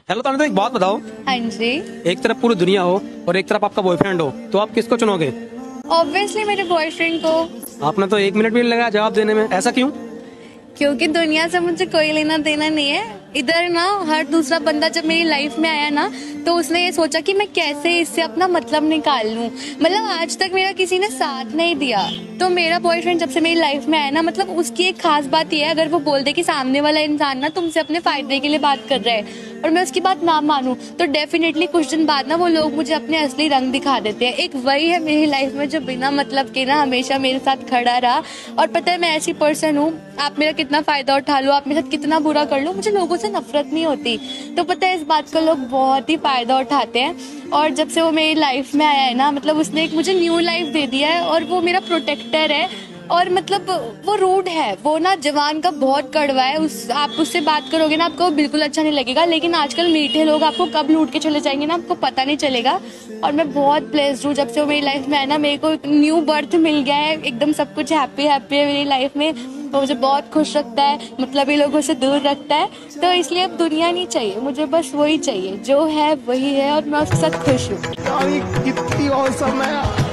Hello, तो एक बात बताओ। हाँ जी। एक तरफ पूरी दुनिया हो और एक तरफ आपका बॉयफ्रेंड हो, तो आप किसको चुनोगे? ऑब्वियसली मेरे बॉयफ्रेंड को। आपने तो 1 मिनट भी नहीं लगा जवाब देने में, ऐसा क्यों? क्योंकि दुनिया से मुझे कोई लेना देना नहीं है। इधर ना हर दूसरा बंदा जब मेरी लाइफ में आया ना, तो उसने ये सोचा कि मैं कैसे इससे अपना मतलब निकाल लूं। मतलब आज तक मेरा किसी ने साथ नहीं दिया, तो मेरा बॉयफ्रेंड जब से मेरी लाइफ में आया ना, मतलब उसकी एक खास बात ये है, अगर वो बोल दे कि सामने वाला इंसान ना तुमसे अपने फायदे के लिए बात कर रहा है और मैं उसकी बात ना मानूं, तो डेफिनेटली कुछ दिन बाद ना वो लोग मुझे अपने असली रंग दिखा देते हैं। एक वही है मेरी लाइफ में जो बिना मतलब के ना हमेशा मेरे साथ खड़ा रहा। और पता है मैं ऐसी पर्सन हूँ, आप मेरा कितना फायदा उठा लो, आप मेरे साथ कितना बुरा कर लो, मुझे लोगों से नफरत नहीं होती। तो पता है इस बात का लोग बहुत ही फायदा उठाते हैं। और जब से वो मेरी लाइफ में आया है ना, मतलब उसने एक मुझे न्यू लाइफ दे दिया है और वो मेरा प्रोटेक्टर है। और मतलब वो रूड है, वो ना जवान का बहुत कड़वा है। आप उससे बात करोगे ना, आपको बिल्कुल अच्छा नहीं लगेगा, लेकिन आजकल मीठे लोग आपको कब लूट के चले जाएंगे ना, आपको पता नहीं चलेगा। और मैं बहुत ब्लेस्ड हूँ, जब से वो मेरी लाइफ में आया ना, मेरे को एक न्यू बर्थ मिल गया है, एकदम सब कुछ हैप्पी हैप्पी है मेरी लाइफ में। तो मुझे बहुत खुश रखता है, मतलब ये लोगों से दूर रखता है। तो इसलिए अब दुनिया नहीं चाहिए मुझे, बस वही चाहिए जो है वही है, और मैं उसके साथ खुश हूँ। कितनी औसम है।